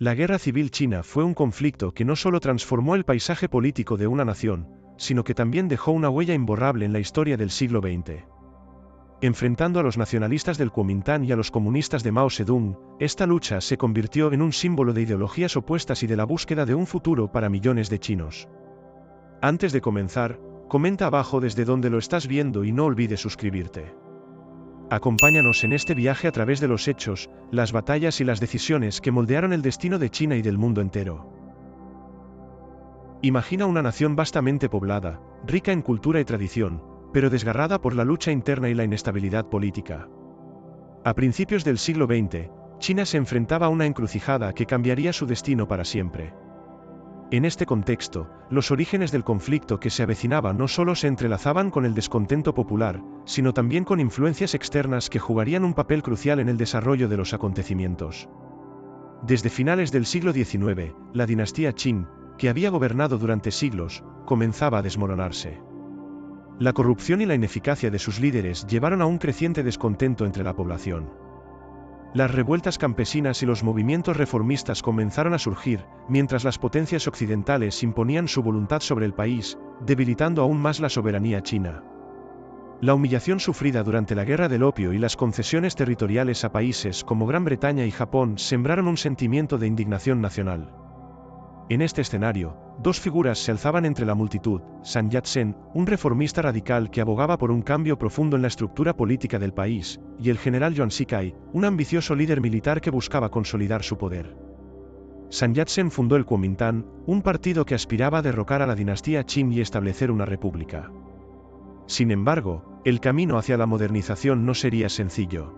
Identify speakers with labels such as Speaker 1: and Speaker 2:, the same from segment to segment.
Speaker 1: La Guerra Civil China fue un conflicto que no solo transformó el paisaje político de una nación, sino que también dejó una huella imborrable en la historia del siglo XX. Enfrentando a los nacionalistas del Kuomintang y a los comunistas de Mao Zedong, esta lucha se convirtió en un símbolo de ideologías opuestas y de la búsqueda de un futuro para millones de chinos. Antes de comenzar, comenta abajo desde donde lo estás viendo y no olvides suscribirte. Acompáñanos en este viaje a través de los hechos, las batallas y las decisiones que moldearon el destino de China y del mundo entero. Imagina una nación vastamente poblada, rica en cultura y tradición, pero desgarrada por la lucha interna y la inestabilidad política. A principios del siglo XX, China se enfrentaba a una encrucijada que cambiaría su destino para siempre. En este contexto, los orígenes del conflicto que se avecinaba no solo se entrelazaban con el descontento popular, sino también con influencias externas que jugarían un papel crucial en el desarrollo de los acontecimientos. Desde finales del siglo XIX, la dinastía Qing, que había gobernado durante siglos, comenzaba a desmoronarse. La corrupción y la ineficacia de sus líderes llevaron a un creciente descontento entre la población. Las revueltas campesinas y los movimientos reformistas comenzaron a surgir, mientras las potencias occidentales imponían su voluntad sobre el país, debilitando aún más la soberanía china. La humillación sufrida durante la Guerra del Opio y las concesiones territoriales a países como Gran Bretaña y Japón sembraron un sentimiento de indignación nacional. En este escenario, dos figuras se alzaban entre la multitud: Sun Yat-sen, un reformista radical que abogaba por un cambio profundo en la estructura política del país, y el general Yuan Shikai, un ambicioso líder militar que buscaba consolidar su poder. Sun Yat-sen fundó el Kuomintang, un partido que aspiraba a derrocar a la dinastía Qing y establecer una república. Sin embargo, el camino hacia la modernización no sería sencillo.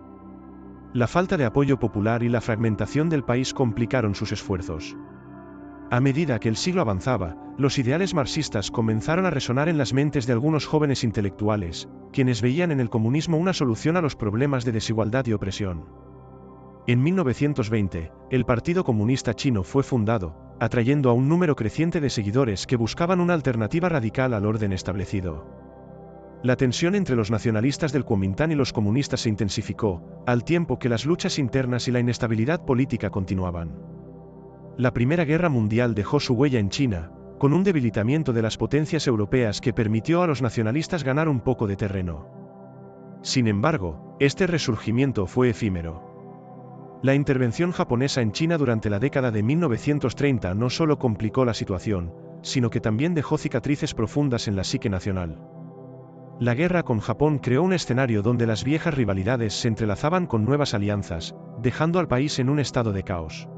Speaker 1: La falta de apoyo popular y la fragmentación del país complicaron sus esfuerzos. A medida que el siglo avanzaba, los ideales marxistas comenzaron a resonar en las mentes de algunos jóvenes intelectuales, quienes veían en el comunismo una solución a los problemas de desigualdad y opresión. En 1920, el Partido Comunista Chino fue fundado, atrayendo a un número creciente de seguidores que buscaban una alternativa radical al orden establecido. La tensión entre los nacionalistas del Kuomintang y los comunistas se intensificó, al tiempo que las luchas internas y la inestabilidad política continuaban. La Primera Guerra Mundial dejó su huella en China, con un debilitamiento de las potencias europeas que permitió a los nacionalistas ganar un poco de terreno. Sin embargo, este resurgimiento fue efímero. La intervención japonesa en China durante la década de 1930 no solo complicó la situación, sino que también dejó cicatrices profundas en la psique nacional. La guerra con Japón creó un escenario donde las viejas rivalidades se entrelazaban con nuevas alianzas, dejando al país en un estado de caos.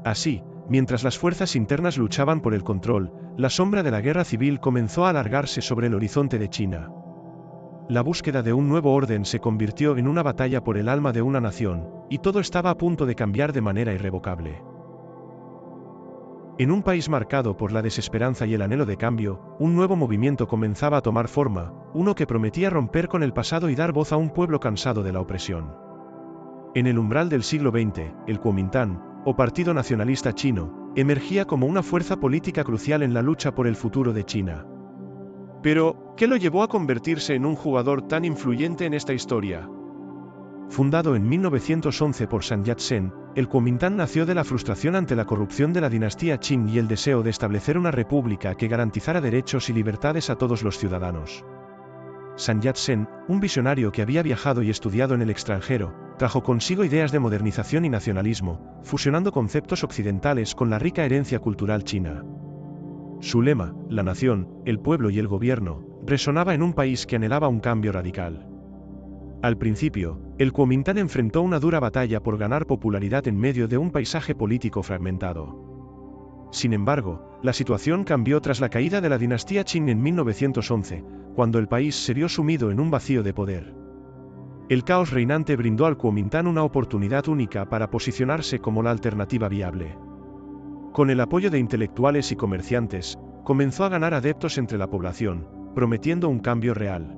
Speaker 1: Así, mientras las fuerzas internas luchaban por el control, la sombra de la guerra civil comenzó a alargarse sobre el horizonte de China. La búsqueda de un nuevo orden se convirtió en una batalla por el alma de una nación, y todo estaba a punto de cambiar de manera irrevocable. En un país marcado por la desesperanza y el anhelo de cambio, un nuevo movimiento comenzaba a tomar forma, uno que prometía romper con el pasado y dar voz a un pueblo cansado de la opresión. En el umbral del siglo XX, el Kuomintang, o Partido Nacionalista Chino, emergía como una fuerza política crucial en la lucha por el futuro de China. Pero, ¿qué lo llevó a convertirse en un jugador tan influyente en esta historia? Fundado en 1911 por Sun Yat-sen, el Kuomintang nació de la frustración ante la corrupción de la dinastía Qing y el deseo de establecer una república que garantizara derechos y libertades a todos los ciudadanos. Sun Yat-sen, un visionario que había viajado y estudiado en el extranjero, trajo consigo ideas de modernización y nacionalismo, fusionando conceptos occidentales con la rica herencia cultural china. Su lema, la nación, el pueblo y el gobierno, resonaba en un país que anhelaba un cambio radical. Al principio, el Kuomintang enfrentó una dura batalla por ganar popularidad en medio de un paisaje político fragmentado. Sin embargo, la situación cambió tras la caída de la dinastía Qing en 1911, cuando el país se vio sumido en un vacío de poder. El caos reinante brindó al Kuomintang una oportunidad única para posicionarse como la alternativa viable. Con el apoyo de intelectuales y comerciantes, comenzó a ganar adeptos entre la población, prometiendo un cambio real.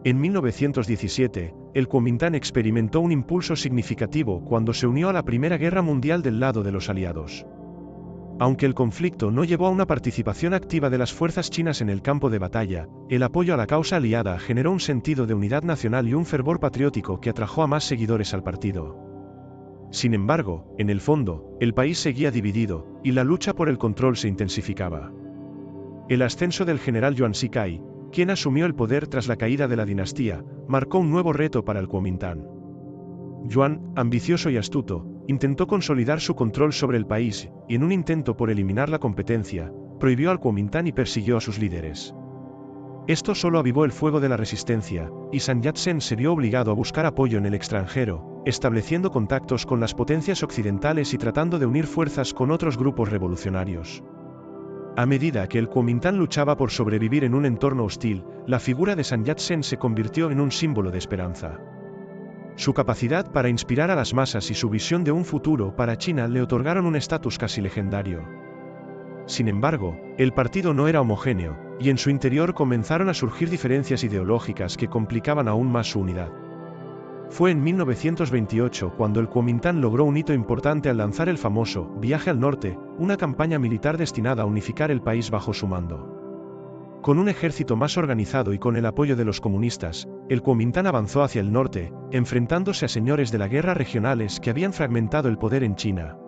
Speaker 1: En 1917, el Kuomintang experimentó un impulso significativo cuando se unió a la Primera Guerra Mundial del lado de los aliados. Aunque el conflicto no llevó a una participación activa de las fuerzas chinas en el campo de batalla, el apoyo a la causa aliada generó un sentido de unidad nacional y un fervor patriótico que atrajo a más seguidores al partido. Sin embargo, en el fondo, el país seguía dividido, y la lucha por el control se intensificaba. El ascenso del general Yuan Shikai, quien asumió el poder tras la caída de la dinastía, marcó un nuevo reto para el Kuomintang. Yuan, ambicioso y astuto, intentó consolidar su control sobre el país, y en un intento por eliminar la competencia, prohibió al Kuomintang y persiguió a sus líderes. Esto solo avivó el fuego de la resistencia, y Sun Yat-sen se vio obligado a buscar apoyo en el extranjero, estableciendo contactos con las potencias occidentales y tratando de unir fuerzas con otros grupos revolucionarios. A medida que el Kuomintang luchaba por sobrevivir en un entorno hostil, la figura de Sun Yat-sen se convirtió en un símbolo de esperanza. Su capacidad para inspirar a las masas y su visión de un futuro para China le otorgaron un estatus casi legendario. Sin embargo, el partido no era homogéneo, y en su interior comenzaron a surgir diferencias ideológicas que complicaban aún más su unidad. Fue en 1928 cuando el Kuomintang logró un hito importante al lanzar el famoso Viaje al Norte, una campaña militar destinada a unificar el país bajo su mando. Con un ejército más organizado y con el apoyo de los comunistas, el Kuomintang avanzó hacia el norte, enfrentándose a señores de la guerra regionales que habían fragmentado el poder en China.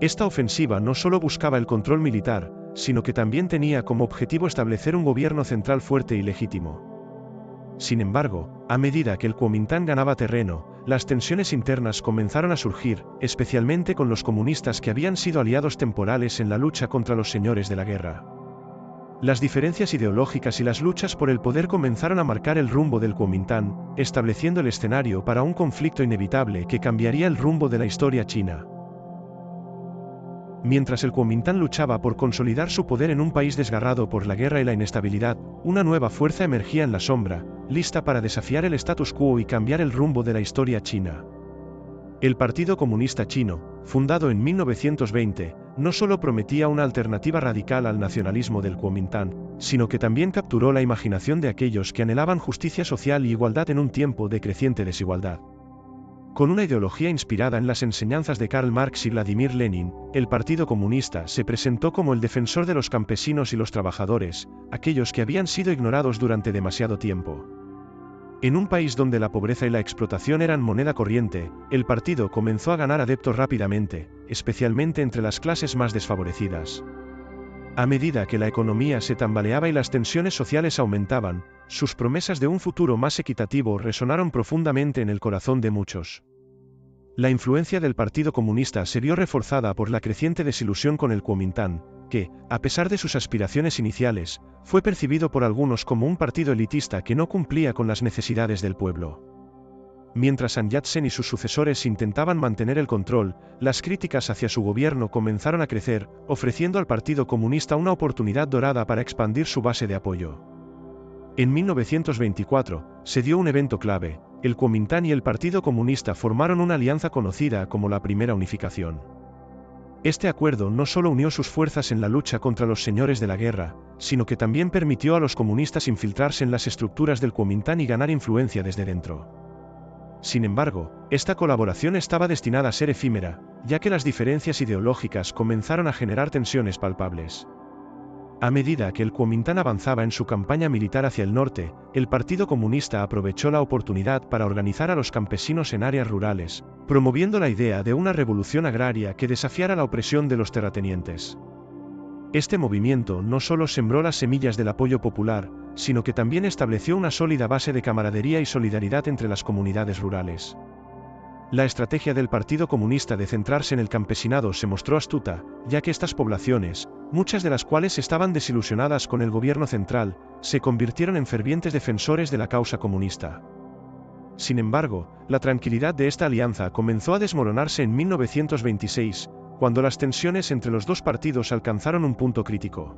Speaker 1: Esta ofensiva no solo buscaba el control militar, sino que también tenía como objetivo establecer un gobierno central fuerte y legítimo. Sin embargo, a medida que el Kuomintang ganaba terreno, las tensiones internas comenzaron a surgir, especialmente con los comunistas que habían sido aliados temporales en la lucha contra los señores de la guerra. Las diferencias ideológicas y las luchas por el poder comenzaron a marcar el rumbo del Kuomintang, estableciendo el escenario para un conflicto inevitable que cambiaría el rumbo de la historia china. Mientras el Kuomintang luchaba por consolidar su poder en un país desgarrado por la guerra y la inestabilidad, una nueva fuerza emergía en la sombra, lista para desafiar el status quo y cambiar el rumbo de la historia china. El Partido Comunista Chino, fundado en 1920, no solo prometía una alternativa radical al nacionalismo del Kuomintang, sino que también capturó la imaginación de aquellos que anhelaban justicia social y igualdad en un tiempo de creciente desigualdad. Con una ideología inspirada en las enseñanzas de Karl Marx y Vladimir Lenin, el Partido Comunista se presentó como el defensor de los campesinos y los trabajadores, aquellos que habían sido ignorados durante demasiado tiempo. En un país donde la pobreza y la explotación eran moneda corriente, el partido comenzó a ganar adeptos rápidamente, especialmente entre las clases más desfavorecidas. A medida que la economía se tambaleaba y las tensiones sociales aumentaban, sus promesas de un futuro más equitativo resonaron profundamente en el corazón de muchos. La influencia del Partido Comunista se vio reforzada por la creciente desilusión con el Kuomintang, que, a pesar de sus aspiraciones iniciales, fue percibido por algunos como un partido elitista que no cumplía con las necesidades del pueblo. Mientras Sun Yat-sen y sus sucesores intentaban mantener el control, las críticas hacia su gobierno comenzaron a crecer, ofreciendo al Partido Comunista una oportunidad dorada para expandir su base de apoyo. En 1924, se dio un evento clave: el Kuomintang y el Partido Comunista formaron una alianza conocida como la Primera Unificación. Este acuerdo no solo unió sus fuerzas en la lucha contra los señores de la guerra, sino que también permitió a los comunistas infiltrarse en las estructuras del Kuomintang y ganar influencia desde dentro. Sin embargo, esta colaboración estaba destinada a ser efímera, ya que las diferencias ideológicas comenzaron a generar tensiones palpables. A medida que el Kuomintang avanzaba en su campaña militar hacia el norte, el Partido Comunista aprovechó la oportunidad para organizar a los campesinos en áreas rurales, promoviendo la idea de una revolución agraria que desafiara la opresión de los terratenientes. Este movimiento no solo sembró las semillas del apoyo popular, sino que también estableció una sólida base de camaradería y solidaridad entre las comunidades rurales. La estrategia del Partido Comunista de centrarse en el campesinado se mostró astuta, ya que estas poblaciones, muchas de las cuales estaban desilusionadas con el gobierno central, se convirtieron en fervientes defensores de la causa comunista. Sin embargo, la tranquilidad de esta alianza comenzó a desmoronarse en 1926, cuando las tensiones entre los dos partidos alcanzaron un punto crítico.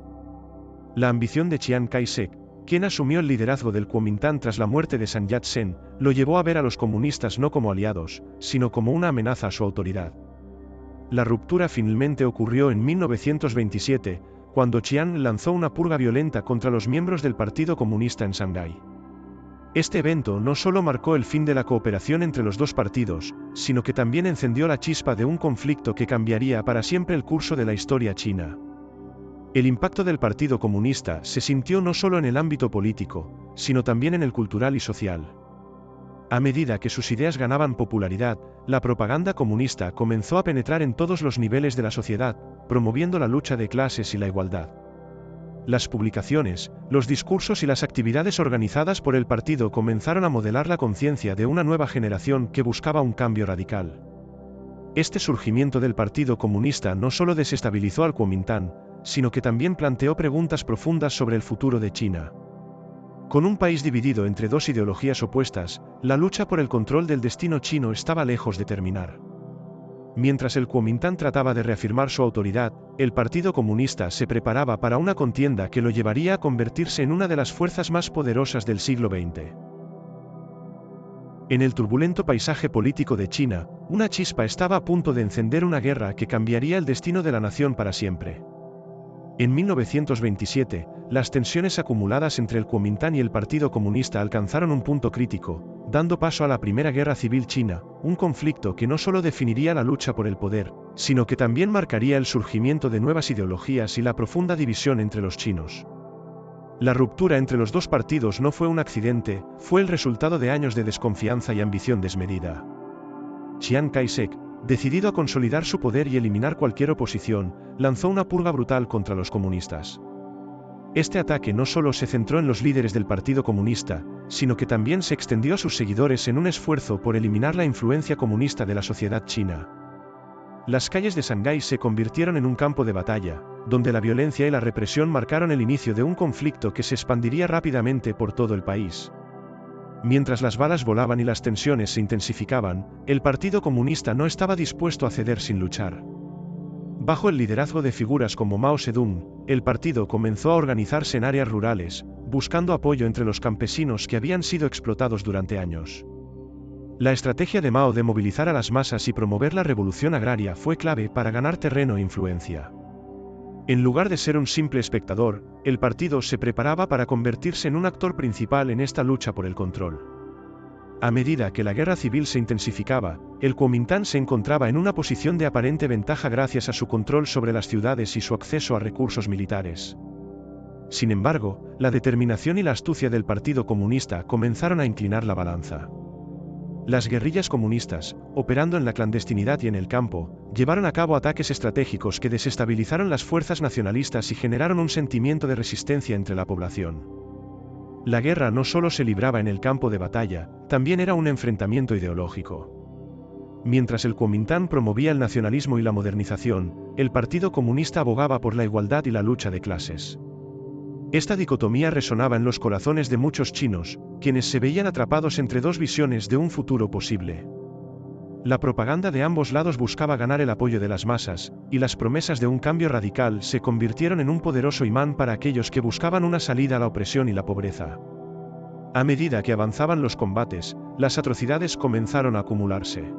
Speaker 1: La ambición de Chiang Kai-shek, quien asumió el liderazgo del Kuomintang tras la muerte de Sun Yat-sen, lo llevó a ver a los comunistas no como aliados, sino como una amenaza a su autoridad. La ruptura finalmente ocurrió en 1927, cuando Chiang lanzó una purga violenta contra los miembros del Partido Comunista en Shanghái. Este evento no solo marcó el fin de la cooperación entre los dos partidos, sino que también encendió la chispa de un conflicto que cambiaría para siempre el curso de la historia china. El impacto del Partido Comunista se sintió no solo en el ámbito político, sino también en el cultural y social. A medida que sus ideas ganaban popularidad, la propaganda comunista comenzó a penetrar en todos los niveles de la sociedad, promoviendo la lucha de clases y la igualdad. Las publicaciones, los discursos y las actividades organizadas por el partido comenzaron a modelar la conciencia de una nueva generación que buscaba un cambio radical. Este surgimiento del Partido Comunista no solo desestabilizó al Kuomintang, sino que también planteó preguntas profundas sobre el futuro de China. Con un país dividido entre dos ideologías opuestas, la lucha por el control del destino chino estaba lejos de terminar. Mientras el Kuomintang trataba de reafirmar su autoridad, el Partido Comunista se preparaba para una contienda que lo llevaría a convertirse en una de las fuerzas más poderosas del siglo XX. En el turbulento paisaje político de China, una chispa estaba a punto de encender una guerra que cambiaría el destino de la nación para siempre. En 1927, las tensiones acumuladas entre el Kuomintang y el Partido Comunista alcanzaron un punto crítico, dando paso a la Primera Guerra Civil China, un conflicto que no solo definiría la lucha por el poder, sino que también marcaría el surgimiento de nuevas ideologías y la profunda división entre los chinos. La ruptura entre los dos partidos no fue un accidente, fue el resultado de años de desconfianza y ambición desmedida. Chiang Kai-shek, decidido a consolidar su poder y eliminar cualquier oposición, lanzó una purga brutal contra los comunistas. Este ataque no solo se centró en los líderes del Partido Comunista, sino que también se extendió a sus seguidores en un esfuerzo por eliminar la influencia comunista de la sociedad china. Las calles de Shanghái se convirtieron en un campo de batalla, donde la violencia y la represión marcaron el inicio de un conflicto que se expandiría rápidamente por todo el país. Mientras las balas volaban y las tensiones se intensificaban, el Partido Comunista no estaba dispuesto a ceder sin luchar. Bajo el liderazgo de figuras como Mao Zedong, el partido comenzó a organizarse en áreas rurales, buscando apoyo entre los campesinos que habían sido explotados durante años. La estrategia de Mao de movilizar a las masas y promover la revolución agraria fue clave para ganar terreno e influencia. En lugar de ser un simple espectador, el partido se preparaba para convertirse en un actor principal en esta lucha por el control. A medida que la guerra civil se intensificaba, el Kuomintang se encontraba en una posición de aparente ventaja gracias a su control sobre las ciudades y su acceso a recursos militares. Sin embargo, la determinación y la astucia del Partido Comunista comenzaron a inclinar la balanza. Las guerrillas comunistas, operando en la clandestinidad y en el campo, llevaron a cabo ataques estratégicos que desestabilizaron las fuerzas nacionalistas y generaron un sentimiento de resistencia entre la población. La guerra no solo se libraba en el campo de batalla, también era un enfrentamiento ideológico. Mientras el Kuomintang promovía el nacionalismo y la modernización, el Partido Comunista abogaba por la igualdad y la lucha de clases. Esta dicotomía resonaba en los corazones de muchos chinos, quienes se veían atrapados entre dos visiones de un futuro posible. La propaganda de ambos lados buscaba ganar el apoyo de las masas, y las promesas de un cambio radical se convirtieron en un poderoso imán para aquellos que buscaban una salida a la opresión y la pobreza. A medida que avanzaban los combates, las atrocidades comenzaron a acumularse.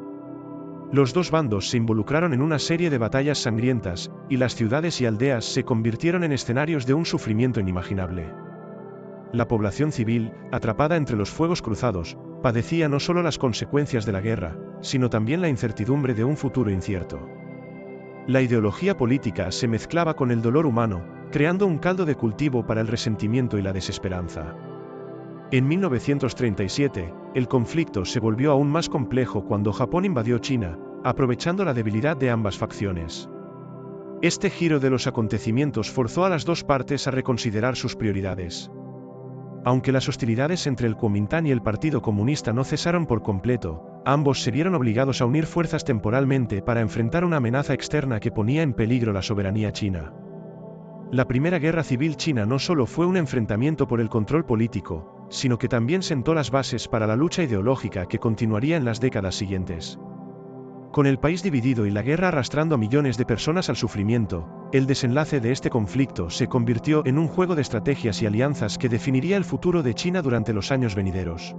Speaker 1: Los dos bandos se involucraron en una serie de batallas sangrientas, y las ciudades y aldeas se convirtieron en escenarios de un sufrimiento inimaginable. La población civil, atrapada entre los fuegos cruzados, padecía no solo las consecuencias de la guerra, sino también la incertidumbre de un futuro incierto. La ideología política se mezclaba con el dolor humano, creando un caldo de cultivo para el resentimiento y la desesperanza. En 1937, el conflicto se volvió aún más complejo cuando Japón invadió China, aprovechando la debilidad de ambas facciones. Este giro de los acontecimientos forzó a las dos partes a reconsiderar sus prioridades. Aunque las hostilidades entre el Kuomintang y el Partido Comunista no cesaron por completo, ambos se vieron obligados a unir fuerzas temporalmente para enfrentar una amenaza externa que ponía en peligro la soberanía china. La Primera Guerra Civil China no solo fue un enfrentamiento por el control político, sino que también sentó las bases para la lucha ideológica que continuaría en las décadas siguientes. Con el país dividido y la guerra arrastrando a millones de personas al sufrimiento, el desenlace de este conflicto se convirtió en un juego de estrategias y alianzas que definiría el futuro de China durante los años venideros.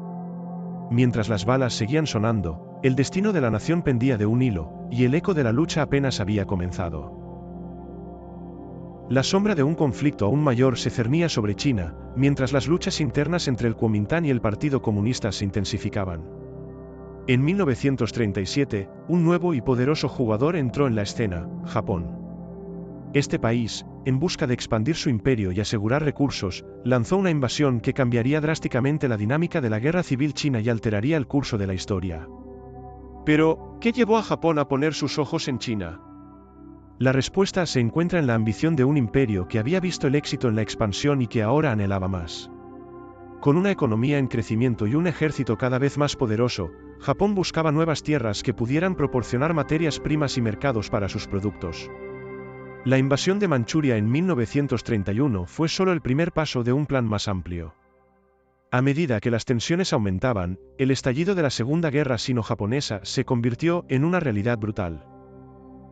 Speaker 1: Mientras las balas seguían sonando, el destino de la nación pendía de un hilo, y el eco de la lucha apenas había comenzado. La sombra de un conflicto aún mayor se cernía sobre China, mientras las luchas internas entre el Kuomintang y el Partido Comunista se intensificaban. En 1937, un nuevo y poderoso jugador entró en la escena: Japón. Este país, en busca de expandir su imperio y asegurar recursos, lanzó una invasión que cambiaría drásticamente la dinámica de la guerra civil china y alteraría el curso de la historia. Pero, ¿qué llevó a Japón a poner sus ojos en China? La respuesta se encuentra en la ambición de un imperio que había visto el éxito en la expansión y que ahora anhelaba más. Con una economía en crecimiento y un ejército cada vez más poderoso, Japón buscaba nuevas tierras que pudieran proporcionar materias primas y mercados para sus productos. La invasión de Manchuria en 1931 fue solo el primer paso de un plan más amplio. A medida que las tensiones aumentaban, el estallido de la Segunda Guerra Sino-Japonesa se convirtió en una realidad brutal.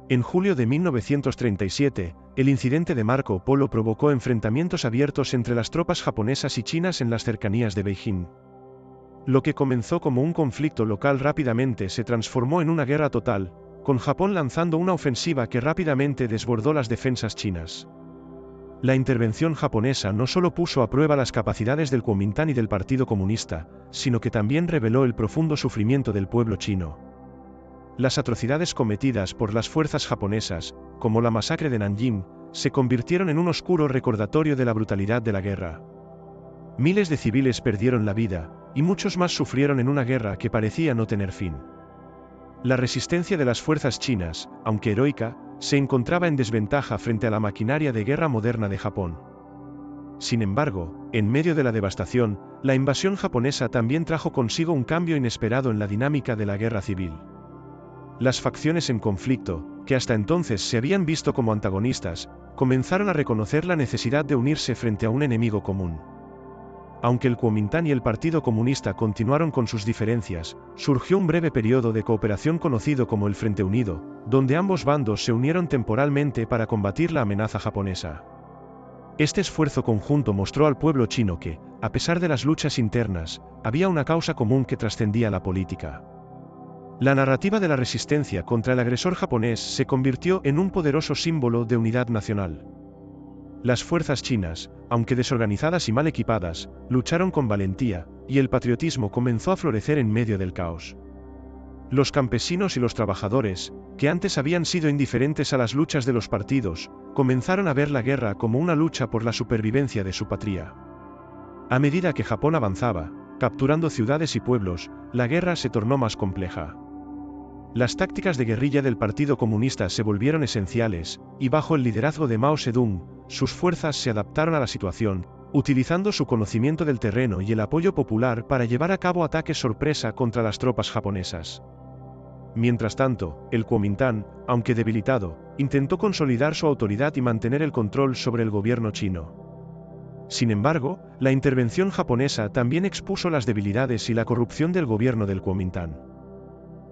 Speaker 1: En julio de 1937, el incidente de Marco Polo provocó enfrentamientos abiertos entre las tropas japonesas y chinas en las cercanías de Beijing. Lo que comenzó como un conflicto local rápidamente se transformó en una guerra total, con Japón lanzando una ofensiva que rápidamente desbordó las defensas chinas. La intervención japonesa no solo puso a prueba las capacidades del Kuomintán y del Partido Comunista, sino que también reveló el profundo sufrimiento del pueblo chino. Las atrocidades cometidas por las fuerzas japonesas, como la masacre de Nanjing, se convirtieron en un oscuro recordatorio de la brutalidad de la guerra. Miles de civiles perdieron la vida, y muchos más sufrieron en una guerra que parecía no tener fin. La resistencia de las fuerzas chinas, aunque heroica, se encontraba en desventaja frente a la maquinaria de guerra moderna de Japón. Sin embargo, en medio de la devastación, la invasión japonesa también trajo consigo un cambio inesperado en la dinámica de la guerra civil. Las facciones en conflicto, que hasta entonces se habían visto como antagonistas, comenzaron a reconocer la necesidad de unirse frente a un enemigo común. Aunque el Kuomintán y el Partido Comunista continuaron con sus diferencias, surgió un breve periodo de cooperación conocido como el Frente Unido, donde ambos bandos se unieron temporalmente para combatir la amenaza japonesa. Este esfuerzo conjunto mostró al pueblo chino que, a pesar de las luchas internas, había una causa común que trascendía la política. La narrativa de la resistencia contra el agresor japonés se convirtió en un poderoso símbolo de unidad nacional. Las fuerzas chinas, aunque desorganizadas y mal equipadas, lucharon con valentía, y el patriotismo comenzó a florecer en medio del caos. Los campesinos y los trabajadores, que antes habían sido indiferentes a las luchas de los partidos, comenzaron a ver la guerra como una lucha por la supervivencia de su patria. A medida que Japón avanzaba, capturando ciudades y pueblos, la guerra se tornó más compleja. Las tácticas de guerrilla del Partido Comunista se volvieron esenciales, y bajo el liderazgo de Mao Zedong, sus fuerzas se adaptaron a la situación, utilizando su conocimiento del terreno y el apoyo popular para llevar a cabo ataques sorpresa contra las tropas japonesas. Mientras tanto, el Kuomintán, aunque debilitado, intentó consolidar su autoridad y mantener el control sobre el gobierno chino. Sin embargo, la intervención japonesa también expuso las debilidades y la corrupción del gobierno del Kuomintán.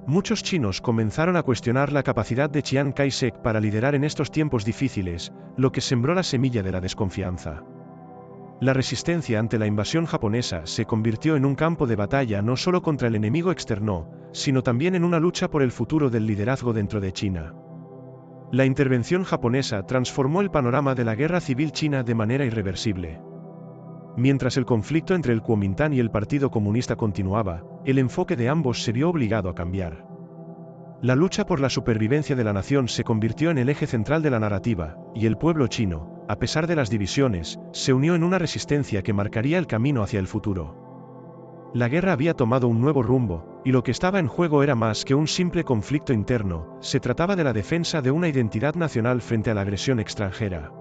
Speaker 1: Muchos chinos comenzaron a cuestionar la capacidad de Chiang Kai-shek para liderar en estos tiempos difíciles, lo que sembró la semilla de la desconfianza. La resistencia ante la invasión japonesa se convirtió en un campo de batalla no solo contra el enemigo externo, sino también en una lucha por el futuro del liderazgo dentro de China. La intervención japonesa transformó el panorama de la guerra civil china de manera irreversible. Mientras el conflicto entre el Kuomintán y el Partido Comunista continuaba, el enfoque de ambos se vio obligado a cambiar. La lucha por la supervivencia de la nación se convirtió en el eje central de la narrativa, y el pueblo chino, a pesar de las divisiones, se unió en una resistencia que marcaría el camino hacia el futuro. La guerra había tomado un nuevo rumbo, y lo que estaba en juego era más que un simple conflicto interno, se trataba de la defensa de una identidad nacional frente a la agresión extranjera.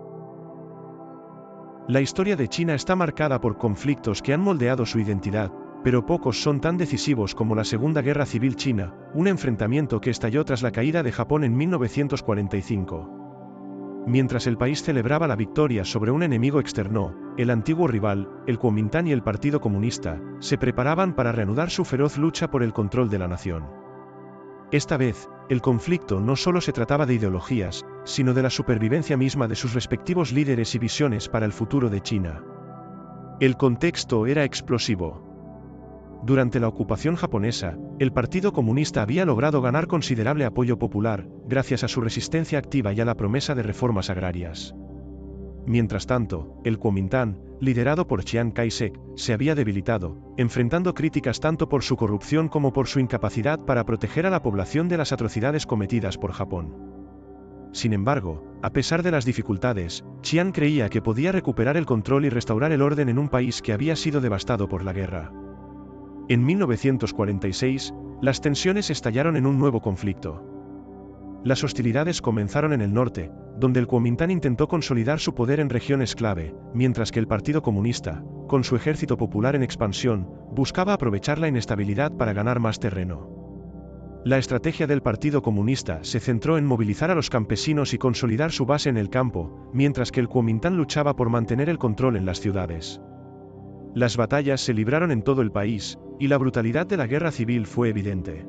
Speaker 1: La historia de China está marcada por conflictos que han moldeado su identidad, pero pocos son tan decisivos como la Segunda Guerra Civil China, un enfrentamiento que estalló tras la caída de Japón en 1945. Mientras el país celebraba la victoria sobre un enemigo externo, el antiguo rival, el Kuomintán y el Partido Comunista, se preparaban para reanudar su feroz lucha por el control de la nación. Esta vez, el conflicto no solo se trataba de ideologías, sino de la supervivencia misma de sus respectivos líderes y visiones para el futuro de China. El contexto era explosivo. Durante la ocupación japonesa, el Partido Comunista había logrado ganar considerable apoyo popular, gracias a su resistencia activa y a la promesa de reformas agrarias. Mientras tanto, el Kuomintán, liderado por Chiang Kai-shek, se había debilitado, enfrentando críticas tanto por su corrupción como por su incapacidad para proteger a la población de las atrocidades cometidas por Japón. Sin embargo, a pesar de las dificultades, Chiang creía que podía recuperar el control y restaurar el orden en un país que había sido devastado por la guerra. En 1946, las tensiones estallaron en un nuevo conflicto. Las hostilidades comenzaron en el norte, donde el Kuomintang intentó consolidar su poder en regiones clave, mientras que el Partido Comunista, con su ejército popular en expansión, buscaba aprovechar la inestabilidad para ganar más terreno. La estrategia del Partido Comunista se centró en movilizar a los campesinos y consolidar su base en el campo, mientras que el Kuomintang luchaba por mantener el control en las ciudades. Las batallas se libraron en todo el país, y la brutalidad de la guerra civil fue evidente.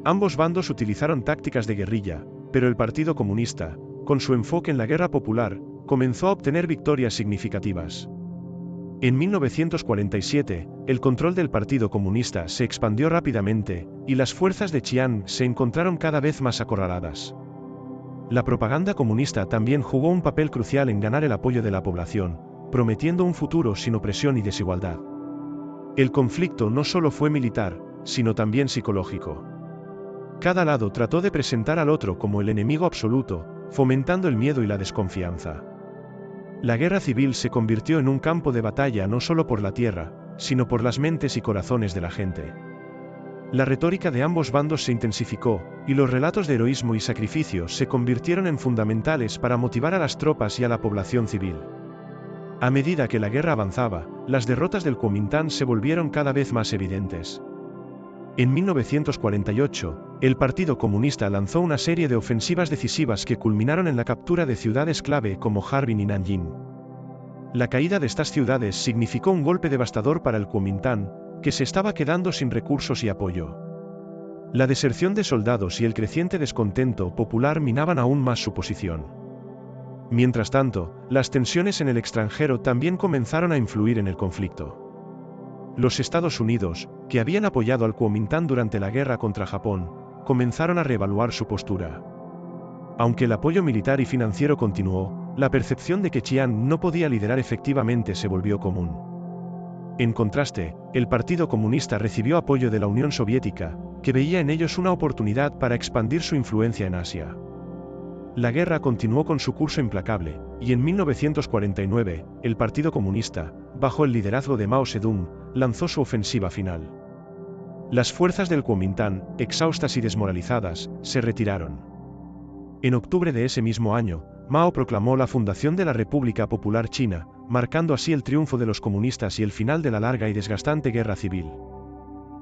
Speaker 1: Ambos bandos utilizaron tácticas de guerrilla, pero el Partido Comunista, con su enfoque en la guerra popular, comenzó a obtener victorias significativas. En 1947, el control del Partido Comunista se expandió rápidamente, y las fuerzas de Chiang se encontraron cada vez más acorraladas. La propaganda comunista también jugó un papel crucial en ganar el apoyo de la población, prometiendo un futuro sin opresión y desigualdad. El conflicto no solo fue militar, sino también psicológico. Cada lado trató de presentar al otro como el enemigo absoluto, fomentando el miedo y la desconfianza. La guerra civil se convirtió en un campo de batalla no solo por la tierra, sino por las mentes y corazones de la gente. La retórica de ambos bandos se intensificó, y los relatos de heroísmo y sacrificio se convirtieron en fundamentales para motivar a las tropas y a la población civil. A medida que la guerra avanzaba, las derrotas del Kuomintang se volvieron cada vez más evidentes. En 1948, el Partido Comunista lanzó una serie de ofensivas decisivas que culminaron en la captura de ciudades clave como Harbin y Nanjing. La caída de estas ciudades significó un golpe devastador para el Kuomintang, que se estaba quedando sin recursos y apoyo. La deserción de soldados y el creciente descontento popular minaban aún más su posición. Mientras tanto, las tensiones en el extranjero también comenzaron a influir en el conflicto. Los Estados Unidos, que habían apoyado al Kuomintang durante la guerra contra Japón, comenzaron a reevaluar su postura. Aunque el apoyo militar y financiero continuó, la percepción de que Chiang no podía liderar efectivamente se volvió común. En contraste, el Partido Comunista recibió apoyo de la Unión Soviética, que veía en ellos una oportunidad para expandir su influencia en Asia. La guerra continuó con su curso implacable, y en 1949, el Partido Comunista, bajo el liderazgo de Mao Zedong, lanzó su ofensiva final. Las fuerzas del Kuomintang, exhaustas y desmoralizadas, se retiraron. En octubre de ese mismo año, Mao proclamó la fundación de la República Popular China, marcando así el triunfo de los comunistas y el final de la larga y desgastante guerra civil.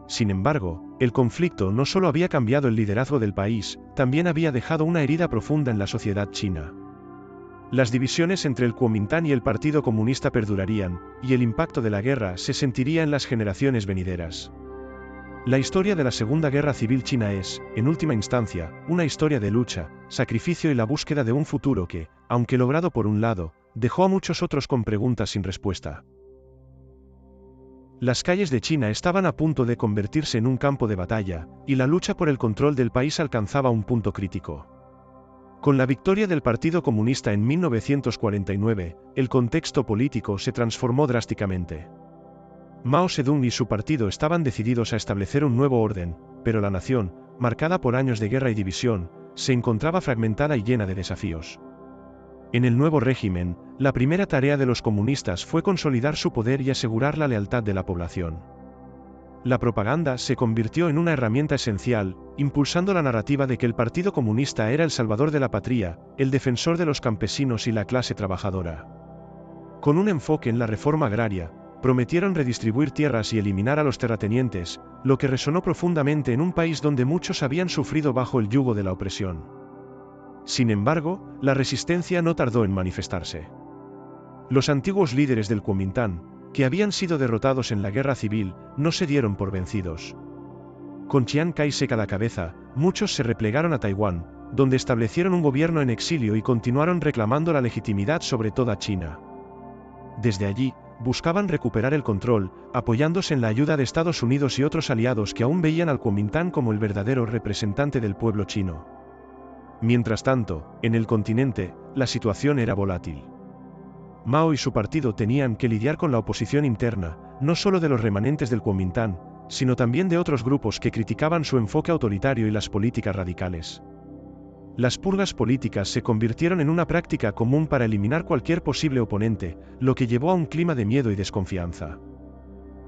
Speaker 1: Sin embargo, el conflicto no solo había cambiado el liderazgo del país, también había dejado una herida profunda en la sociedad china. Las divisiones entre el Kuomintang y el Partido Comunista perdurarían, y el impacto de la guerra se sentiría en las generaciones venideras. La historia de la Segunda Guerra Civil China es, en última instancia, una historia de lucha, sacrificio y la búsqueda de un futuro que, aunque logrado por un lado, dejó a muchos otros con preguntas sin respuesta. Las calles de China estaban a punto de convertirse en un campo de batalla, y la lucha por el control del país alcanzaba un punto crítico. Con la victoria del Partido Comunista en 1949, el contexto político se transformó drásticamente. Mao Zedong y su partido estaban decididos a establecer un nuevo orden, pero la nación, marcada por años de guerra y división, se encontraba fragmentada y llena de desafíos. En el nuevo régimen, la primera tarea de los comunistas fue consolidar su poder y asegurar la lealtad de la población. La propaganda se convirtió en una herramienta esencial, impulsando la narrativa de que el Partido Comunista era el salvador de la patria, el defensor de los campesinos y la clase trabajadora. Con un enfoque en la reforma agraria, prometieron redistribuir tierras y eliminar a los terratenientes, lo que resonó profundamente en un país donde muchos habían sufrido bajo el yugo de la opresión. Sin embargo, la resistencia no tardó en manifestarse. Los antiguos líderes del Kuomintang, que habían sido derrotados en la guerra civil, no se dieron por vencidos. Con Chiang Kai-shek a la cabeza, muchos se replegaron a Taiwán, donde establecieron un gobierno en exilio y continuaron reclamando la legitimidad sobre toda China. Desde allí, buscaban recuperar el control, apoyándose en la ayuda de Estados Unidos y otros aliados que aún veían al Kuomintang como el verdadero representante del pueblo chino. Mientras tanto, en el continente, la situación era volátil. Mao y su partido tenían que lidiar con la oposición interna, no solo de los remanentes del Kuomintang, sino también de otros grupos que criticaban su enfoque autoritario y las políticas radicales. Las purgas políticas se convirtieron en una práctica común para eliminar cualquier posible oponente, lo que llevó a un clima de miedo y desconfianza.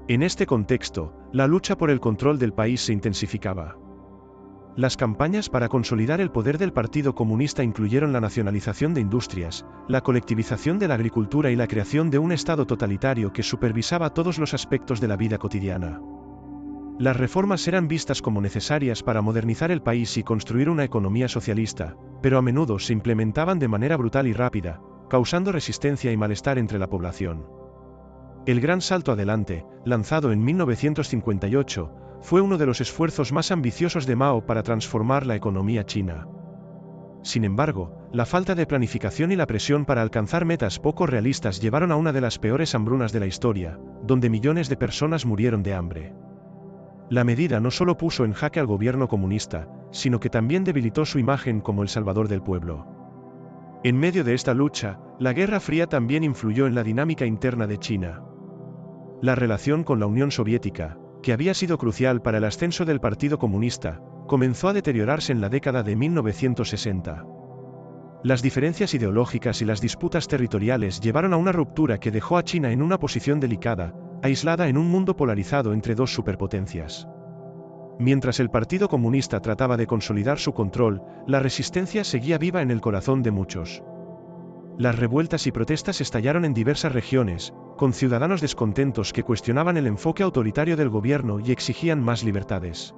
Speaker 1: En este contexto, la lucha por el control del país se intensificaba. Las campañas para consolidar el poder del Partido Comunista incluyeron la nacionalización de industrias, la colectivización de la agricultura y la creación de un Estado totalitario que supervisaba todos los aspectos de la vida cotidiana. Las reformas eran vistas como necesarias para modernizar el país y construir una economía socialista, pero a menudo se implementaban de manera brutal y rápida, causando resistencia y malestar entre la población. El gran salto adelante, lanzado en 1958, fue uno de los esfuerzos más ambiciosos de Mao para transformar la economía china. Sin embargo, la falta de planificación y la presión para alcanzar metas poco realistas llevaron a una de las peores hambrunas de la historia, donde millones de personas murieron de hambre. La medida no solo puso en jaque al gobierno comunista, sino que también debilitó su imagen como el salvador del pueblo. En medio de esta lucha, la Guerra Fría también influyó en la dinámica interna de China. La relación con la Unión Soviética, que había sido crucial para el ascenso del Partido Comunista, comenzó a deteriorarse en la década de 1960. Las diferencias ideológicas y las disputas territoriales llevaron a una ruptura que dejó a China en una posición delicada, aislada en un mundo polarizado entre dos superpotencias. Mientras el Partido Comunista trataba de consolidar su control, la resistencia seguía viva en el corazón de muchos. Las revueltas y protestas estallaron en diversas regiones, con ciudadanos descontentos que cuestionaban el enfoque autoritario del gobierno y exigían más libertades.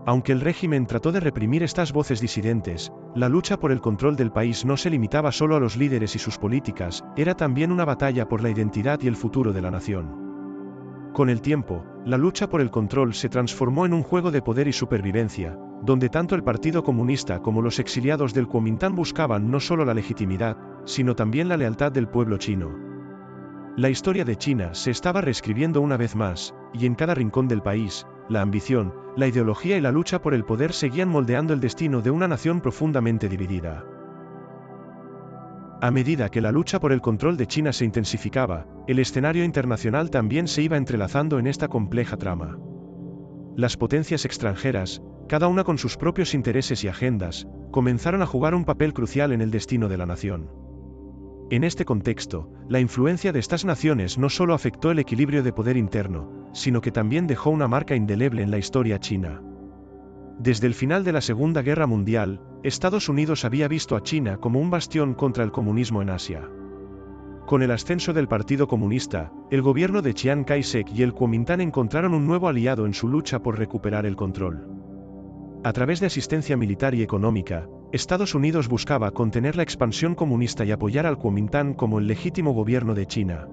Speaker 1: Aunque el régimen trató de reprimir estas voces disidentes, la lucha por el control del país no se limitaba solo a los líderes y sus políticas, era también una batalla por la identidad y el futuro de la nación. Con el tiempo, la lucha por el control se transformó en un juego de poder y supervivencia, donde tanto el Partido Comunista como los exiliados del Kuomintang buscaban no solo la legitimidad, sino también la lealtad del pueblo chino. La historia de China se estaba reescribiendo una vez más, y en cada rincón del país, la ambición, la ideología y la lucha por el poder seguían moldeando el destino de una nación profundamente dividida. A medida que la lucha por el control de China se intensificaba, el escenario internacional también se iba entrelazando en esta compleja trama. Las potencias extranjeras, cada una con sus propios intereses y agendas, comenzaron a jugar un papel crucial en el destino de la nación. En este contexto, la influencia de estas naciones no solo afectó el equilibrio de poder interno, sino que también dejó una marca indeleble en la historia china. Desde el final de la Segunda Guerra Mundial, Estados Unidos había visto a China como un bastión contra el comunismo en Asia. Con el ascenso del Partido Comunista, el gobierno de Chiang Kai-shek y el Kuomintang encontraron un nuevo aliado en su lucha por recuperar el control. A través de asistencia militar y económica, Estados Unidos buscaba contener la expansión comunista y apoyar al Kuomintang como el legítimo gobierno de China.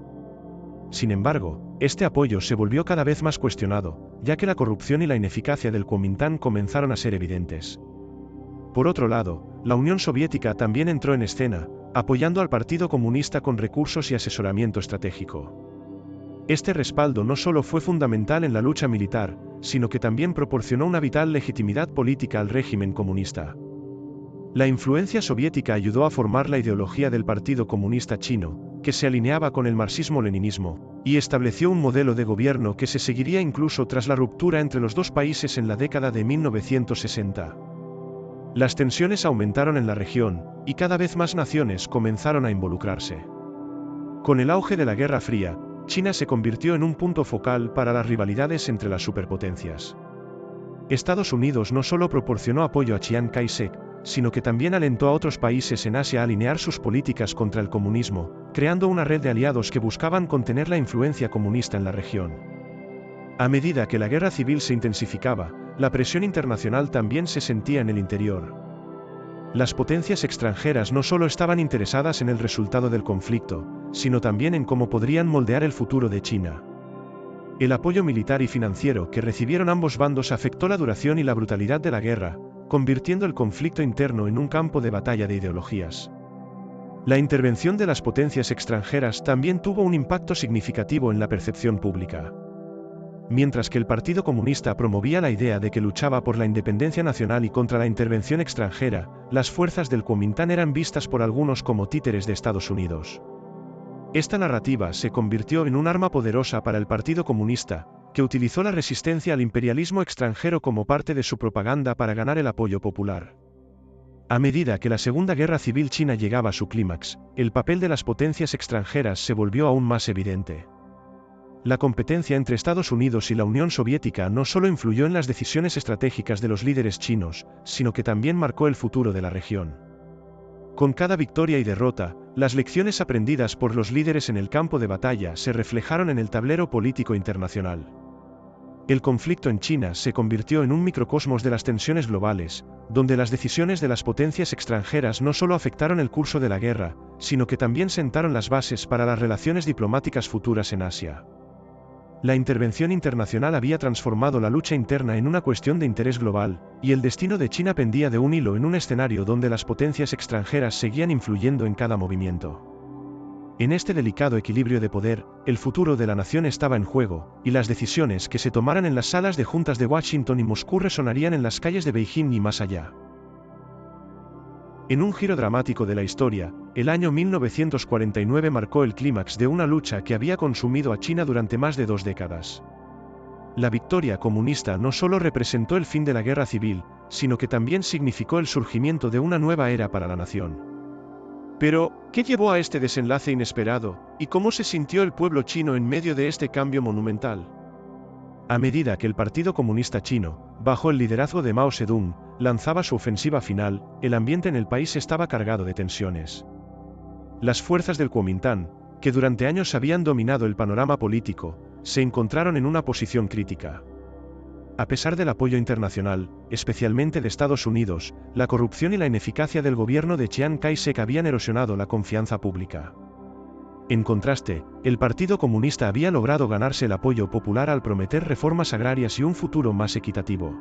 Speaker 1: Sin embargo, este apoyo se volvió cada vez más cuestionado, ya que la corrupción y la ineficacia del Kuomintang comenzaron a ser evidentes. Por otro lado, la Unión Soviética también entró en escena, apoyando al Partido Comunista con recursos y asesoramiento estratégico. Este respaldo no solo fue fundamental en la lucha militar, sino que también proporcionó una vital legitimidad política al régimen comunista. La influencia soviética ayudó a formar la ideología del Partido Comunista Chino, que se alineaba con el marxismo-leninismo, y estableció un modelo de gobierno que se seguiría incluso tras la ruptura entre los dos países en la década de 1960. Las tensiones aumentaron en la región, y cada vez más naciones comenzaron a involucrarse. Con el auge de la Guerra Fría, China se convirtió en un punto focal para las rivalidades entre las superpotencias. Estados Unidos no solo proporcionó apoyo a Chiang Kai-shek, sino que también alentó a otros países en Asia a alinear sus políticas contra el comunismo, creando una red de aliados que buscaban contener la influencia comunista en la región. A medida que la guerra civil se intensificaba, la presión internacional también se sentía en el interior. Las potencias extranjeras no solo estaban interesadas en el resultado del conflicto, sino también en cómo podrían moldear el futuro de China. El apoyo militar y financiero que recibieron ambos bandos afectó la duración y la brutalidad de la guerra, convirtiendo el conflicto interno en un campo de batalla de ideologías. La intervención de las potencias extranjeras también tuvo un impacto significativo en la percepción pública. Mientras que el Partido Comunista promovía la idea de que luchaba por la independencia nacional y contra la intervención extranjera, las fuerzas del Kuomintang eran vistas por algunos como títeres de Estados Unidos. Esta narrativa se convirtió en un arma poderosa para el Partido Comunista, que utilizó la resistencia al imperialismo extranjero como parte de su propaganda para ganar el apoyo popular. A medida que la Segunda Guerra Civil China llegaba a su clímax, el papel de las potencias extranjeras se volvió aún más evidente. La competencia entre Estados Unidos y la Unión Soviética no solo influyó en las decisiones estratégicas de los líderes chinos, sino que también marcó el futuro de la región. Con cada victoria y derrota, las lecciones aprendidas por los líderes en el campo de batalla se reflejaron en el tablero político internacional. El conflicto en China se convirtió en un microcosmos de las tensiones globales, donde las decisiones de las potencias extranjeras no solo afectaron el curso de la guerra, sino que también sentaron las bases para las relaciones diplomáticas futuras en Asia. La intervención internacional había transformado la lucha interna en una cuestión de interés global, y el destino de China pendía de un hilo en un escenario donde las potencias extranjeras seguían influyendo en cada movimiento. En este delicado equilibrio de poder, el futuro de la nación estaba en juego, y las decisiones que se tomaran en las salas de juntas de Washington y Moscú resonarían en las calles de Beijing y más allá. En un giro dramático de la historia, el año 1949 marcó el clímax de una lucha que había consumido a China durante más de 2 décadas. La victoria comunista no solo representó el fin de la guerra civil, sino que también significó el surgimiento de una nueva era para la nación. Pero, ¿qué llevó a este desenlace inesperado, y cómo se sintió el pueblo chino en medio de este cambio monumental? A medida que el Partido Comunista Chino, bajo el liderazgo de Mao Zedong, lanzaba su ofensiva final, el ambiente en el país estaba cargado de tensiones. Las fuerzas del Kuomintang, que durante años habían dominado el panorama político, se encontraron en una posición crítica. A pesar del apoyo internacional, especialmente de Estados Unidos, la corrupción y la ineficacia del gobierno de Chiang Kai-shek habían erosionado la confianza pública. En contraste, el Partido Comunista había logrado ganarse el apoyo popular al prometer reformas agrarias y un futuro más equitativo.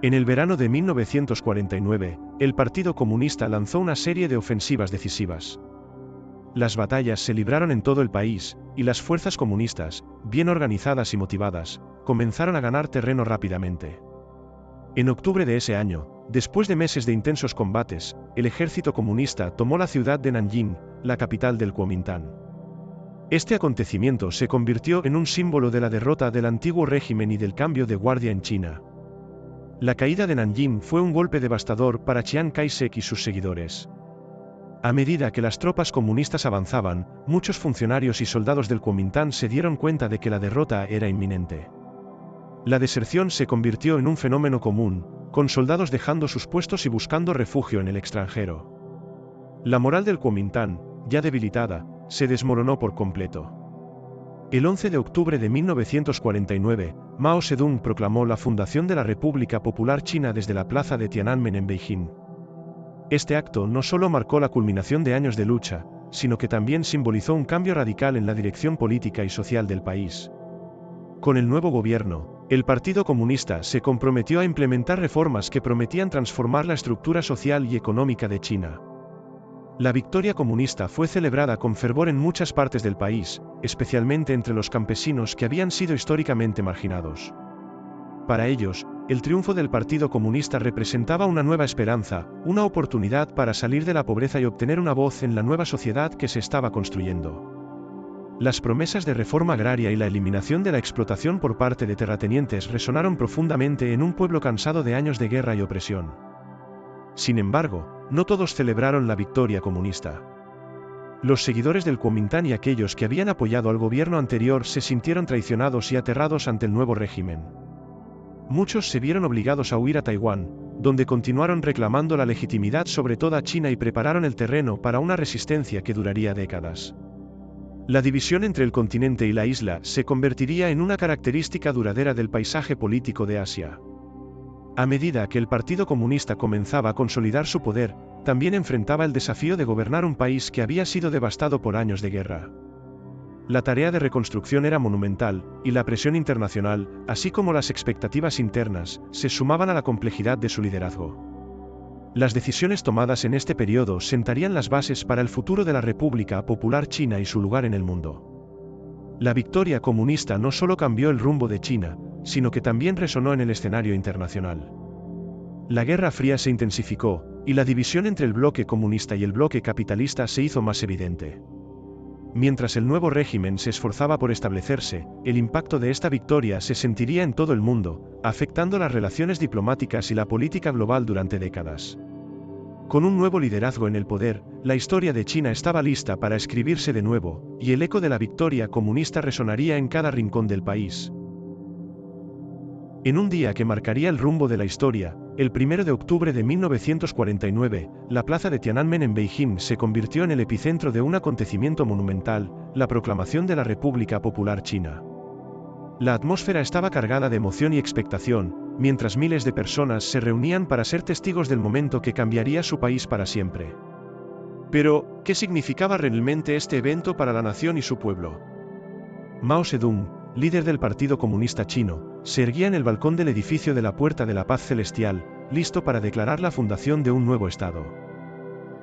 Speaker 1: En el verano de 1949, el Partido Comunista lanzó una serie de ofensivas decisivas. Las batallas se libraron en todo el país, y las fuerzas comunistas, bien organizadas y motivadas, comenzaron a ganar terreno rápidamente. En octubre de ese año, después de meses de intensos combates, el ejército comunista tomó la ciudad de Nanjing, la capital del Kuomintang. Este acontecimiento se convirtió en un símbolo de la derrota del antiguo régimen y del cambio de guardia en China. La caída de Nanjing fue un golpe devastador para Chiang Kai-shek y sus seguidores. A medida que las tropas comunistas avanzaban, muchos funcionarios y soldados del Kuomintang se dieron cuenta de que la derrota era inminente. La deserción se convirtió en un fenómeno común, con soldados dejando sus puestos y buscando refugio en el extranjero. La moral del Kuomintang, ya debilitada, se desmoronó por completo. El 11 de octubre de 1949, Mao Zedong proclamó la fundación de la República Popular China desde la plaza de Tiananmen en Beijing. Este acto no solo marcó la culminación de años de lucha, sino que también simbolizó un cambio radical en la dirección política y social del país. Con el nuevo gobierno, el Partido Comunista se comprometió a implementar reformas que prometían transformar la estructura social y económica de China. La victoria comunista fue celebrada con fervor en muchas partes del país, especialmente entre los campesinos que habían sido históricamente marginados. Para ellos, el triunfo del Partido Comunista representaba una nueva esperanza, una oportunidad para salir de la pobreza y obtener una voz en la nueva sociedad que se estaba construyendo. Las promesas de reforma agraria y la eliminación de la explotación por parte de terratenientes resonaron profundamente en un pueblo cansado de años de guerra y opresión. Sin embargo, no todos celebraron la victoria comunista. Los seguidores del Kuomintang y aquellos que habían apoyado al gobierno anterior se sintieron traicionados y aterrados ante el nuevo régimen. Muchos se vieron obligados a huir a Taiwán, donde continuaron reclamando la legitimidad sobre toda China y prepararon el terreno para una resistencia que duraría décadas. La división entre el continente y la isla se convertiría en una característica duradera del paisaje político de Asia. A medida que el Partido Comunista comenzaba a consolidar su poder, también enfrentaba el desafío de gobernar un país que había sido devastado por años de guerra. La tarea de reconstrucción era monumental, y la presión internacional, así como las expectativas internas, se sumaban a la complejidad de su liderazgo. Las decisiones tomadas en este periodo sentarían las bases para el futuro de la República Popular China y su lugar en el mundo. La victoria comunista no solo cambió el rumbo de China, sino que también resonó en el escenario internacional. La Guerra Fría se intensificó, y la división entre el bloque comunista y el bloque capitalista se hizo más evidente. Mientras el nuevo régimen se esforzaba por establecerse, el impacto de esta victoria se sentiría en todo el mundo, afectando las relaciones diplomáticas y la política global durante décadas. Con un nuevo liderazgo en el poder, la historia de China estaba lista para escribirse de nuevo, y el eco de la victoria comunista resonaría en cada rincón del país. En un día que marcaría el rumbo de la historia, el 1 de octubre de 1949, la plaza de Tiananmen en Beijing se convirtió en el epicentro de un acontecimiento monumental, la proclamación de la República Popular China. La atmósfera estaba cargada de emoción y expectación, mientras miles de personas se reunían para ser testigos del momento que cambiaría su país para siempre. Pero, ¿qué significaba realmente este evento para la nación y su pueblo? Mao Zedong, líder del Partido Comunista Chino, se erguía en el balcón del edificio de la Puerta de la Paz Celestial, listo para declarar la fundación de un nuevo Estado.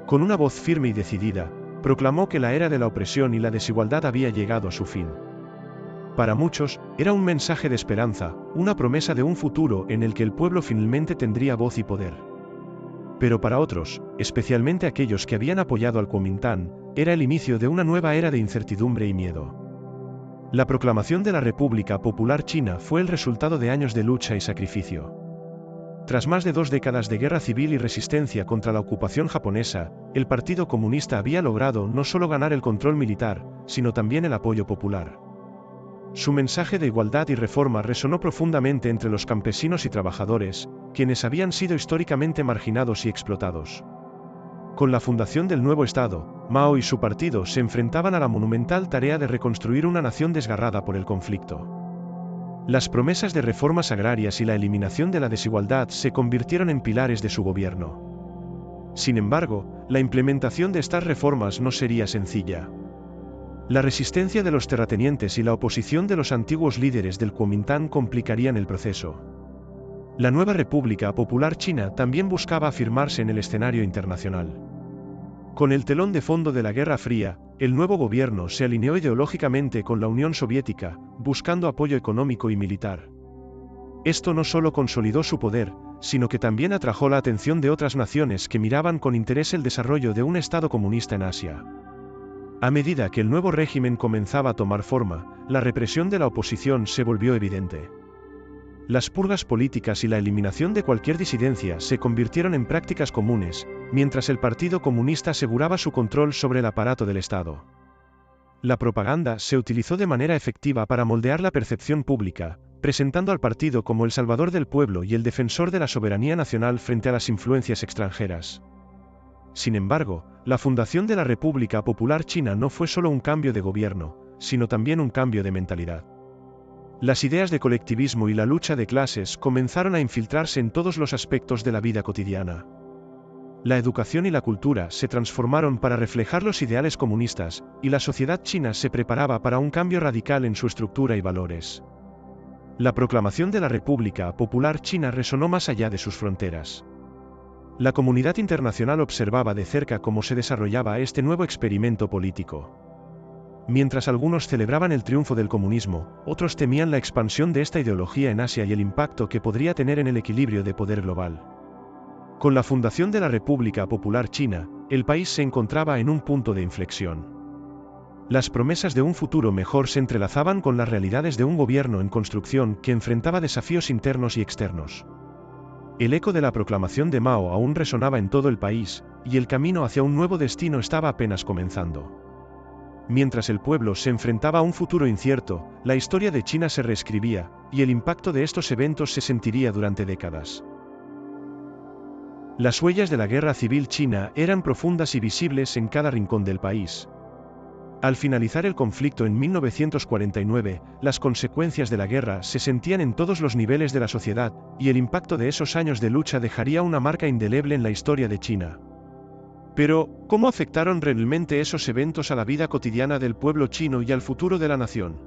Speaker 1: Con una voz firme y decidida, proclamó que la era de la opresión y la desigualdad había llegado a su fin. Para muchos, era un mensaje de esperanza, una promesa de un futuro en el que el pueblo finalmente tendría voz y poder. Pero para otros, especialmente aquellos que habían apoyado al Kuomintang, era el inicio de una nueva era de incertidumbre y miedo. La proclamación de la República Popular China fue el resultado de años de lucha y sacrificio. Tras más de 2 décadas de guerra civil y resistencia contra la ocupación japonesa, el Partido Comunista había logrado no solo ganar el control militar, sino también el apoyo popular. Su mensaje de igualdad y reforma resonó profundamente entre los campesinos y trabajadores, quienes habían sido históricamente marginados y explotados. Con la fundación del nuevo Estado, Mao y su partido se enfrentaban a la monumental tarea de reconstruir una nación desgarrada por el conflicto. Las promesas de reformas agrarias y la eliminación de la desigualdad se convirtieron en pilares de su gobierno. Sin embargo, la implementación de estas reformas no sería sencilla. La resistencia de los terratenientes y la oposición de los antiguos líderes del Kuomintang complicarían el proceso. La nueva República Popular China también buscaba afirmarse en el escenario internacional. Con el telón de fondo de la Guerra Fría, el nuevo gobierno se alineó ideológicamente con la Unión Soviética, buscando apoyo económico y militar. Esto no solo consolidó su poder, sino que también atrajo la atención de otras naciones que miraban con interés el desarrollo de un Estado comunista en Asia. A medida que el nuevo régimen comenzaba a tomar forma, la represión de la oposición se volvió evidente. Las purgas políticas y la eliminación de cualquier disidencia se convirtieron en prácticas comunes, mientras el Partido Comunista aseguraba su control sobre el aparato del Estado. La propaganda se utilizó de manera efectiva para moldear la percepción pública, presentando al partido como el salvador del pueblo y el defensor de la soberanía nacional frente a las influencias extranjeras. Sin embargo, la fundación de la República Popular China no fue solo un cambio de gobierno, sino también un cambio de mentalidad. Las ideas de colectivismo y la lucha de clases comenzaron a infiltrarse en todos los aspectos de la vida cotidiana. La educación y la cultura se transformaron para reflejar los ideales comunistas, y la sociedad china se preparaba para un cambio radical en su estructura y valores. La proclamación de la República Popular China resonó más allá de sus fronteras. La comunidad internacional observaba de cerca cómo se desarrollaba este nuevo experimento político. Mientras algunos celebraban el triunfo del comunismo, otros temían la expansión de esta ideología en Asia y el impacto que podría tener en el equilibrio de poder global. Con la fundación de la República Popular China, el país se encontraba en un punto de inflexión. Las promesas de un futuro mejor se entrelazaban con las realidades de un gobierno en construcción que enfrentaba desafíos internos y externos. El eco de la proclamación de Mao aún resonaba en todo el país, y el camino hacia un nuevo destino estaba apenas comenzando. Mientras el pueblo se enfrentaba a un futuro incierto, la historia de China se reescribía, y el impacto de estos eventos se sentiría durante décadas. Las huellas de la guerra civil china eran profundas y visibles en cada rincón del país. Al finalizar el conflicto en 1949, las consecuencias de la guerra se sentían en todos los niveles de la sociedad, y el impacto de esos años de lucha dejaría una marca indeleble en la historia de China. Pero, ¿cómo afectaron realmente esos eventos a la vida cotidiana del pueblo chino y al futuro de la nación?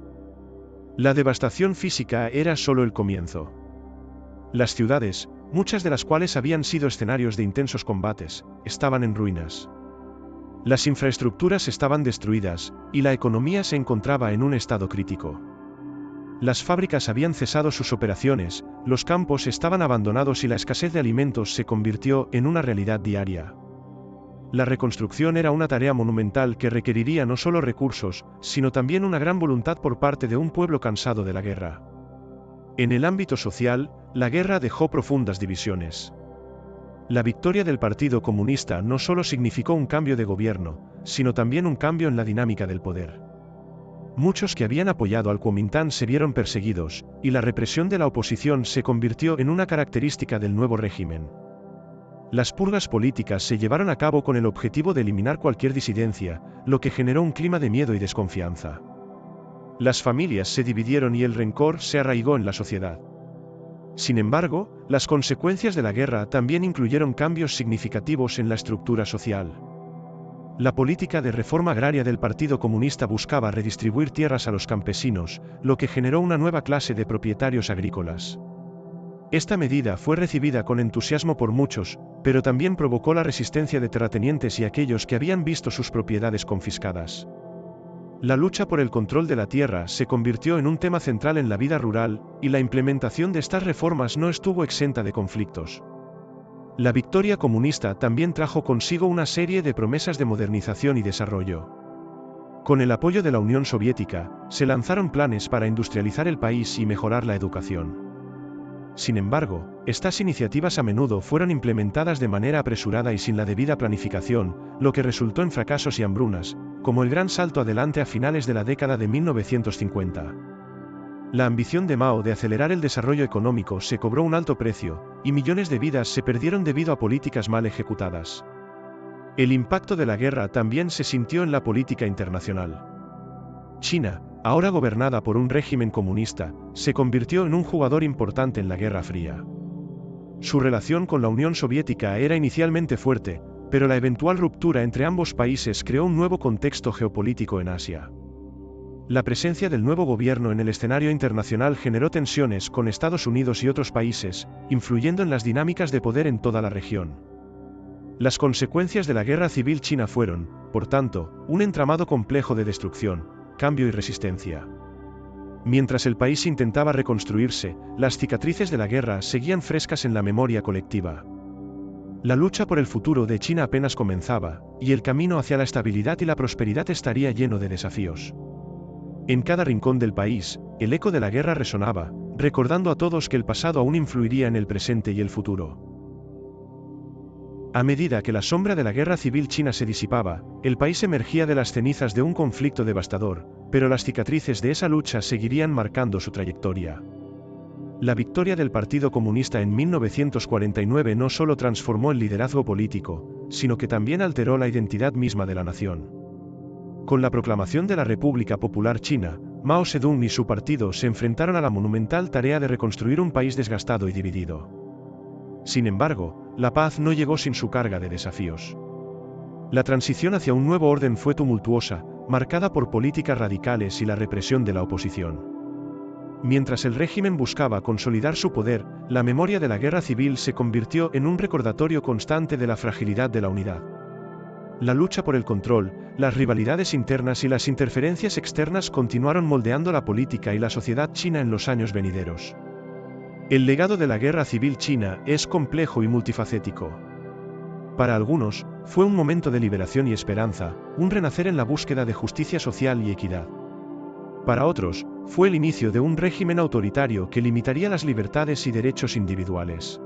Speaker 1: La devastación física era solo el comienzo. Las ciudades, muchas de las cuales habían sido escenarios de intensos combates, estaban en ruinas. Las infraestructuras estaban destruidas, y la economía se encontraba en un estado crítico. Las fábricas habían cesado sus operaciones, los campos estaban abandonados y la escasez de alimentos se convirtió en una realidad diaria. La reconstrucción era una tarea monumental que requeriría no solo recursos, sino también una gran voluntad por parte de un pueblo cansado de la guerra. En el ámbito social, la guerra dejó profundas divisiones. La victoria del Partido Comunista no solo significó un cambio de gobierno, sino también un cambio en la dinámica del poder. Muchos que habían apoyado al Kuomintang se vieron perseguidos, y la represión de la oposición se convirtió en una característica del nuevo régimen. Las purgas políticas se llevaron a cabo con el objetivo de eliminar cualquier disidencia, lo que generó un clima de miedo y desconfianza. Las familias se dividieron y el rencor se arraigó en la sociedad. Sin embargo, las consecuencias de la guerra también incluyeron cambios significativos en la estructura social. La política de reforma agraria del Partido Comunista buscaba redistribuir tierras a los campesinos, lo que generó una nueva clase de propietarios agrícolas. Esta medida fue recibida con entusiasmo por muchos, pero también provocó la resistencia de terratenientes y aquellos que habían visto sus propiedades confiscadas. La lucha por el control de la tierra se convirtió en un tema central en la vida rural, y la implementación de estas reformas no estuvo exenta de conflictos. La victoria comunista también trajo consigo una serie de promesas de modernización y desarrollo. Con el apoyo de la Unión Soviética, se lanzaron planes para industrializar el país y mejorar la educación. Sin embargo, estas iniciativas a menudo fueron implementadas de manera apresurada y sin la debida planificación, lo que resultó en fracasos y hambrunas, como el gran salto adelante a finales de la década de 1950. La ambición de Mao de acelerar el desarrollo económico se cobró un alto precio, y millones de vidas se perdieron debido a políticas mal ejecutadas. El impacto de la guerra también se sintió en la política internacional. China, ahora gobernada por un régimen comunista, se convirtió en un jugador importante en la Guerra Fría. Su relación con la Unión Soviética era inicialmente fuerte, pero la eventual ruptura entre ambos países creó un nuevo contexto geopolítico en Asia. La presencia del nuevo gobierno en el escenario internacional generó tensiones con Estados Unidos y otros países, influyendo en las dinámicas de poder en toda la región. Las consecuencias de la Guerra Civil China fueron, por tanto, un entramado complejo de destrucción, cambio y resistencia. Mientras el país intentaba reconstruirse, las cicatrices de la guerra seguían frescas en la memoria colectiva. La lucha por el futuro de China apenas comenzaba, y el camino hacia la estabilidad y la prosperidad estaría lleno de desafíos. En cada rincón del país, el eco de la guerra resonaba, recordando a todos que el pasado aún influiría en el presente y el futuro. A medida que la sombra de la Guerra Civil China se disipaba, el país emergía de las cenizas de un conflicto devastador, pero las cicatrices de esa lucha seguirían marcando su trayectoria. La victoria del Partido Comunista en 1949 no solo transformó el liderazgo político, sino que también alteró la identidad misma de la nación. Con la proclamación de la República Popular China, Mao Zedong y su partido se enfrentaron a la monumental tarea de reconstruir un país desgastado y dividido. Sin embargo, la paz no llegó sin su carga de desafíos. La transición hacia un nuevo orden fue tumultuosa, marcada por políticas radicales y la represión de la oposición. Mientras el régimen buscaba consolidar su poder, la memoria de la guerra civil se convirtió en un recordatorio constante de la fragilidad de la unidad. La lucha por el control, las rivalidades internas y las interferencias externas continuaron moldeando la política y la sociedad china en los años venideros. El legado de la Guerra Civil China es complejo y multifacético. Para algunos, fue un momento de liberación y esperanza, un renacer en la búsqueda de justicia social y equidad. Para otros, fue el inicio de un régimen autoritario que limitaría las libertades y derechos individuales.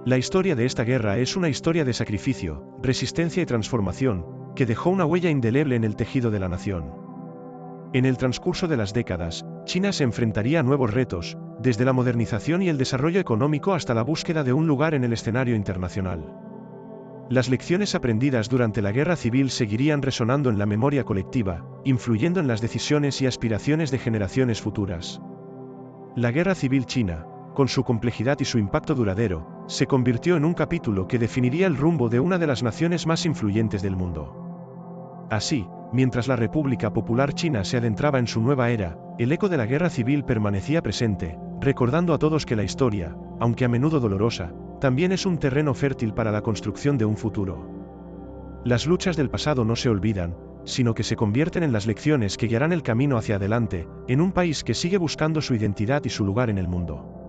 Speaker 1: La historia de esta guerra es una historia de sacrificio, resistencia y transformación, que dejó una huella indeleble en el tejido de la nación. En el transcurso de las décadas, China se enfrentaría a nuevos retos, desde la modernización y el desarrollo económico hasta la búsqueda de un lugar en el escenario internacional. Las lecciones aprendidas durante la Guerra Civil seguirían resonando en la memoria colectiva, influyendo en las decisiones y aspiraciones de generaciones futuras. La Guerra Civil China, con su complejidad y su impacto duradero, se convirtió en un capítulo que definiría el rumbo de una de las naciones más influyentes del mundo. Así, mientras la República Popular China se adentraba en su nueva era, el eco de la Guerra Civil permanecía presente, recordando a todos que la historia, aunque a menudo dolorosa, también es un terreno fértil para la construcción de un futuro. Las luchas del pasado no se olvidan, sino que se convierten en las lecciones que guiarán el camino hacia adelante, en un país que sigue buscando su identidad y su lugar en el mundo.